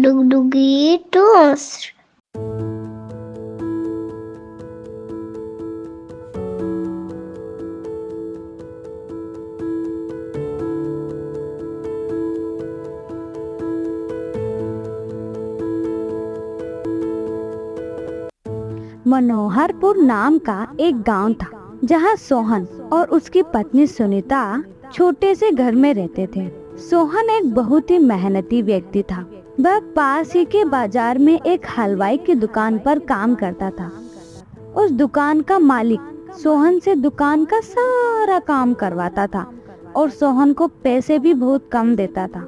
डुगडुगी toast. Manoharpur नाम का एक गांव था जहां सोहन और उसकी पत्नी सुनीता छोटे से घर में रहते थे। सोहन एक बहुत ही मेहनती व्यक्ति था। वह पास ही के बाजार में एक हलवाई की दुकान पर काम करता था। उस दुकान का मालिक सोहन से दुकान का सारा काम करवाता था और सोहन को पैसे भी बहुत कम देता था।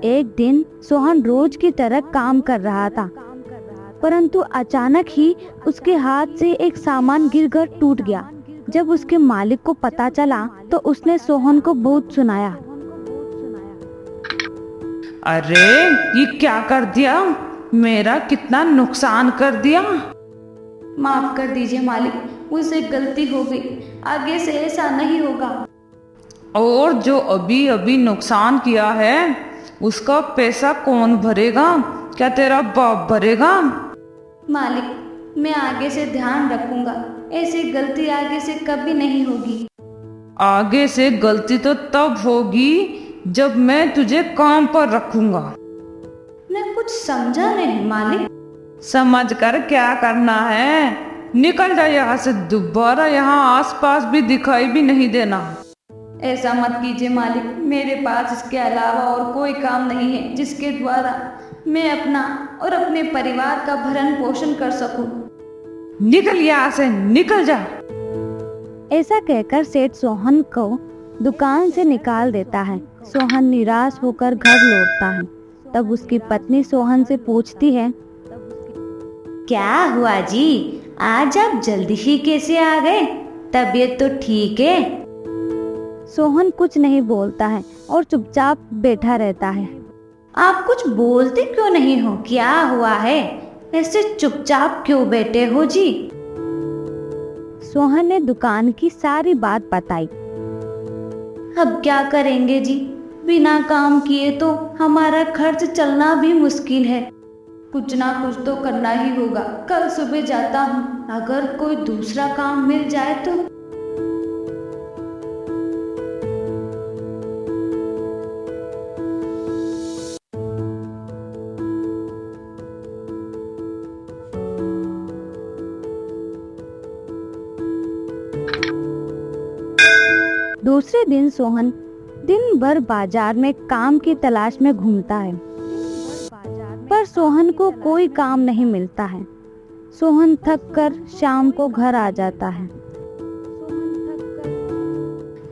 एक दिन सोहन रोज की तरह काम कर रहा था, परंतु अचानक ही उसके हाथ से एक सामान गिरकर टूट गया। जब उसके मालिक को पता चला तो उसने सोहन को बहुत सुनाया। अरे ये क्या कर दिया, मेरा कितना नुकसान कर दिया। माफ कर दीजिए मालिक, मुझसे गलती हो गई, आगे से ऐसा नहीं होगा। और जो अभी अभी नुकसान किया है उसका पैसा कौन भरेगा? क्या तेरा बाप भरेगा? मालिक, मैं आगे से ध्यान रखूंगा, ऐसी गलती आगे से कभी नहीं होगी। आगे से गलती तो तब होगी जब मैं तुझे काम पर रखूंगा। मैं कुछ समझा नहीं मालिक। समझ कर क्या करना है, निकल जा यहाँ से, दोबारा यहाँ आसपास भी दिखाई भी नहीं देना। ऐसा मत कीजिए मालिक, मेरे पास इसके अलावा और कोई काम नहीं है जिसके द्वारा मैं अपना और अपने परिवार का भरण पोषण कर सकूं। निकल यहाँ से, निकल जा। ऐसा कहकर सेठ सोहन को दुकान से निकाल देता है। सोहन निराश होकर घर लौटता है। तब उसकी पत्नी सोहन से पूछती है, क्या हुआ जी, आज आप जल्दी ही कैसे आ गए? तबीयत तो ठीक है? सोहन कुछ नहीं बोलता है और चुपचाप बैठा रहता है। आप कुछ बोलते क्यों नहीं हो? क्या हुआ है? ऐसे चुपचाप क्यों बैठे हो जी? सोहन ने दुकान की सारी बात बताई। अब क्या करेंगे जी, बिना काम किए तो हमारा खर्च चलना भी मुश्किल है। कुछ ना कुछ तो करना ही होगा। कल सुबह जाता हूँ, अगर कोई दूसरा काम मिल जाए तो। दूसरे दिन सोहन दिन भर बाजार में काम की तलाश में घूमता है, पर सोहन को कोई काम नहीं मिलता है। सोहन थक कर शाम को घर आ जाता है।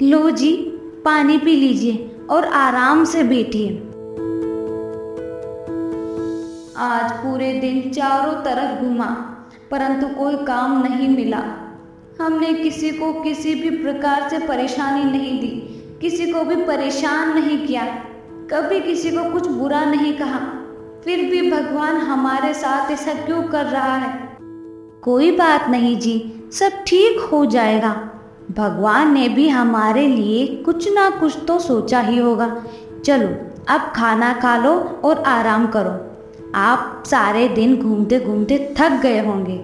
लो जी, पानी पी लीजिए और आराम से बैठिए। आज पूरे दिन चारों तरफ घूमा, परंतु कोई काम नहीं मिला। हमने किसी को किसी भी प्रकार से परेशानी नहीं दी, किसी को भी परेशान नहीं किया, कभी किसी को कुछ बुरा नहीं कहा। फिर भी भगवान हमारे साथ ऐसा क्यों कर रहा है? कोई बात नहीं जी, सब ठीक हो जाएगा। भगवान ने भी हमारे लिए कुछ ना कुछ तो सोचा ही होगा। चलो अब खाना खा लो और आराम करो। आप सारे दिन घूमते घूमते थक गए होंगे।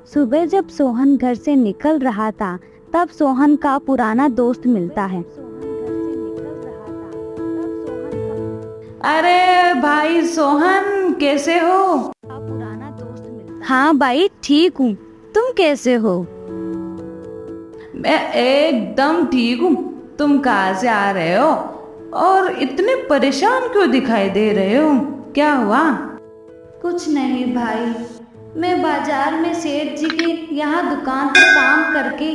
सुबह जब सोहन घर से निकल रहा था, तब सोहन का पुराना दोस्त मिलता है। अरे भाई सोहन, कैसे हो? हाँ भाई, ठीक हूँ, तुम कैसे हो? मैं एकदम ठीक हूँ। तुम कहाँ से आ रहे हो और इतने परेशान क्यों दिखाई दे रहे हो? क्या हुआ? कुछ नहीं भाई, मैं बाजार में सेठ जी के यहाँ दुकान पर काम करके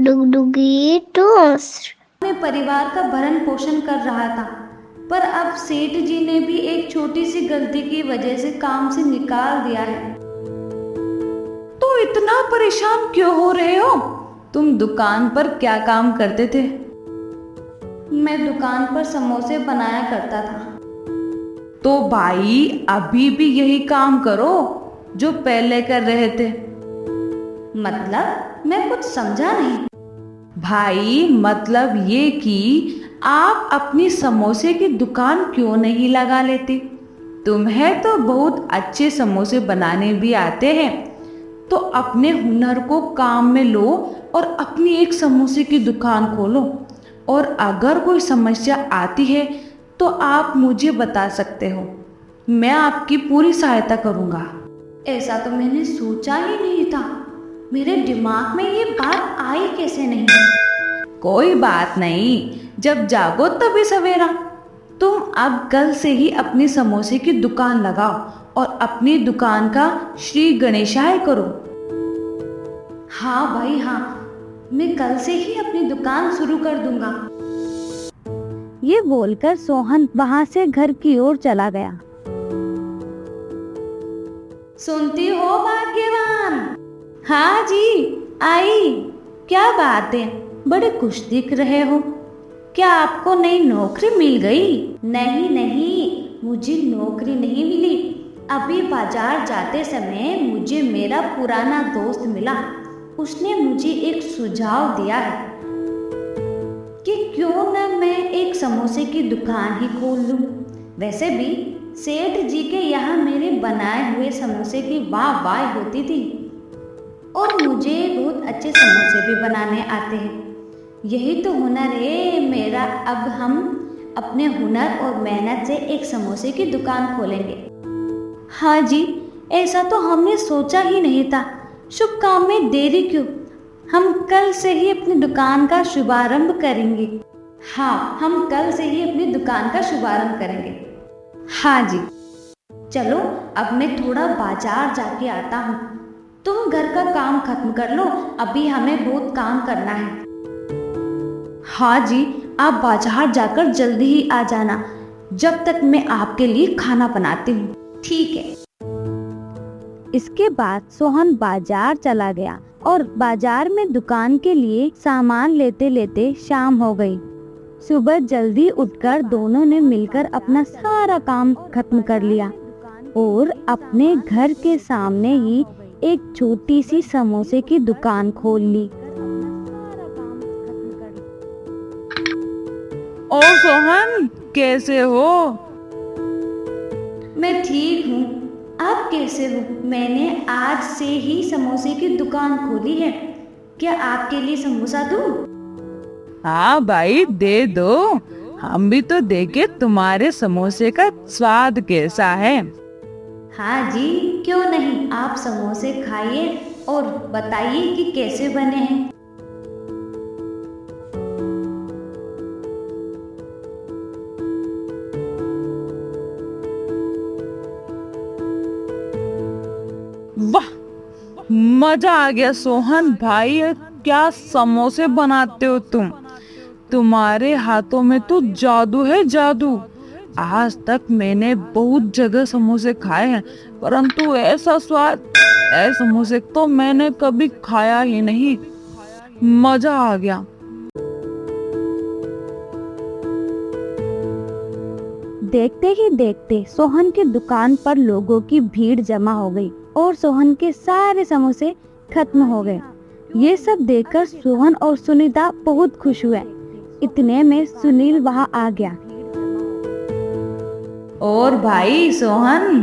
डुगडुगी टोस्ट। अपने परिवार का भरण पोषण कर रहा था, पर अब सेठ जी ने भी एक छोटी सी गलती की वजह से काम से निकाल दिया है। तो इतना परेशान क्यों हो रहे हो? तुम दुकान पर क्या काम करते थे? मैं दुकान पर समोसे बनाया करता था। तो भाई अभी भी यही काम करो जो पहले कर रहे थे। मतलब मैं कुछ समझा नहीं। भाई मतलब ये कि आप अपनी समोसे की दुकान क्यों नहीं लगा लेते? तुम्हें तो बहुत अच्छे समोसे बनाने भी आते हैं, तो अपने हुनर को काम में लो और अपनी एक समोसे की दुकान खोलो। और अगर कोई समस्या आती है तो आप मुझे बता सकते हो, मैं आपकी पूरी सहायता करूँगा। ऐसा तो मैंने सोचा ही नहीं था। मेरे दिमाग में ये बात आई कैसे नहीं? कोई बात नहीं, जब जागो तभी सवेरा। तुम अब कल से ही अपनी समोसे की दुकान लगाओ और अपनी दुकान का श्री गणेशाय करो। हाँ भाई हाँ, मैं कल से ही अपनी दुकान शुरू कर दूंगा। ये बोलकर सोहन वहाँ से घर की ओर चला गया। सुनती हो भाग्यवान? हाँ जी, आई। क्या बात है, बड़े खुश दिख रहे हो। क्या आपको नई नौकरी मिल गई? नहीं नहीं, मुझे नौकरी नहीं मिली। अभी बाजार जाते समय मुझे मेरा पुराना दोस्त मिला। उसने मुझे एक सुझाव दिया है कि क्यों न मैं एक समोसे की दुकान ही खोल लूं। वैसे भी सेठ जी के यहाँ मेरे बनाए हुए समोसे की वाह वाह होती थी, और मुझे बहुत अच्छे समोसे भी बनाने आते हैं। यही तो हुनर है मेरा। अब हम अपने हुनर और मेहनत से एक समोसे की दुकान खोलेंगे। हाँ जी, ऐसा तो हमने सोचा ही नहीं था। शुभ काम में देरी क्यों, हम कल से ही अपनी दुकान का शुभारंभ करेंगे। हाँ, हम कल से ही अपनी दुकान का शुभारंभ करेंगे। हाँ जी। चलो अब मैं थोड़ा बाजार जाके आता हूँ। तुम घर का काम खत्म कर लो, अभी हमें बहुत काम करना है। हाँ जी, आप बाजार जाकर जल्दी ही आ जाना, जब तक मैं आपके लिए खाना बनाती हूँ। ठीक है। इसके बाद सोहन बाजार चला गया और बाजार में दुकान के लिए सामान लेते लेते शाम हो गई। सुबह जल्दी उठकर दोनों ने मिलकर अपना सारा काम खत्म कर लिया और अपने घर के सामने ही एक छोटी सी समोसे की दुकान खोल ली। ओ सोहन, कैसे हो? मैं ठीक हूँ, आप कैसे हो? मैंने आज से ही समोसे की दुकान खोली है। क्या आपके लिए समोसा दूँ? हाँ भाई, दे दो। हम भी तो देखे तुम्हारे समोसे का स्वाद कैसा है। हाँ जी, क्यों नहीं। आप समोसे खाइए और बताइए कि कैसे बने हैं। वाह, मजा आ गया सोहन भाई, क्या समोसे बनाते हो तुम। तुम्हारे हाथों में तो जादू है, जादू। आज तक मैंने बहुत जगह समोसे खाए हैं, परंतु ऐसा स्वाद, ऐसे समोसे तो मैंने कभी खाया ही नहीं। मजा आ गया। देखते ही देखते सोहन की दुकान पर लोगों की भीड़ जमा हो गई और सोहन के सारे समोसे खत्म हो गए। ये सब देखकर सोहन और सुनीता बहुत खुश हुए। इतने में सुनील वहाँ आ गया। और भाई सोहन,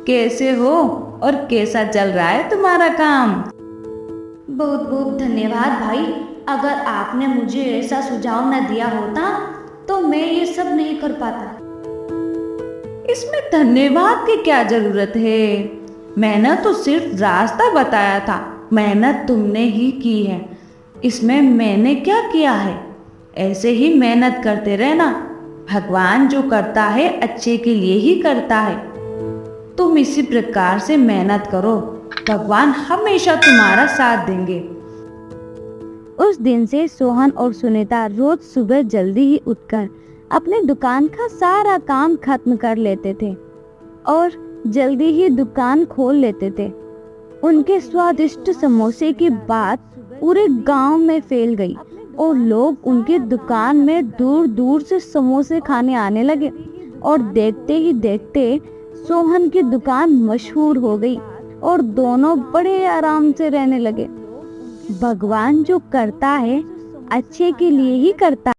कैसे हो और कैसा चल रहा है तुम्हारा काम? बहुत बहुत धन्यवाद भाई। अगर आपने मुझे ऐसा सुझाव न दिया होता तो मैं ये सब नहीं कर पाता। इसमें धन्यवाद की क्या जरूरत है? मैंने तो सिर्फ रास्ता बताया था, मेहनत तुमने ही की है। इसमें मैंने क्या किया है? ऐसे ही मेहनत करते रहना। भगवान जो करता है अच्छे के लिए ही करता है। तुम इसी प्रकार से मेहनत करो, भगवान हमेशा तुम्हारा साथ देंगे। उस दिन से सोहन और सुनीता रोज सुबह जल्दी ही उठकर अपने दुकान का सारा काम खत्म कर लेते थे और जल्दी ही दुकान खोल लेते थे। उनके स्वादिष्ट समोसे की बात पूरे गांव में फैल गई और लोग उनकी दुकान में दूर दूर से समोसे खाने आने लगे और देखते ही देखते सोहन की दुकान मशहूर हो गई और दोनों बड़े आराम से रहने लगे। भगवान जो करता है अच्छे के लिए ही करता है।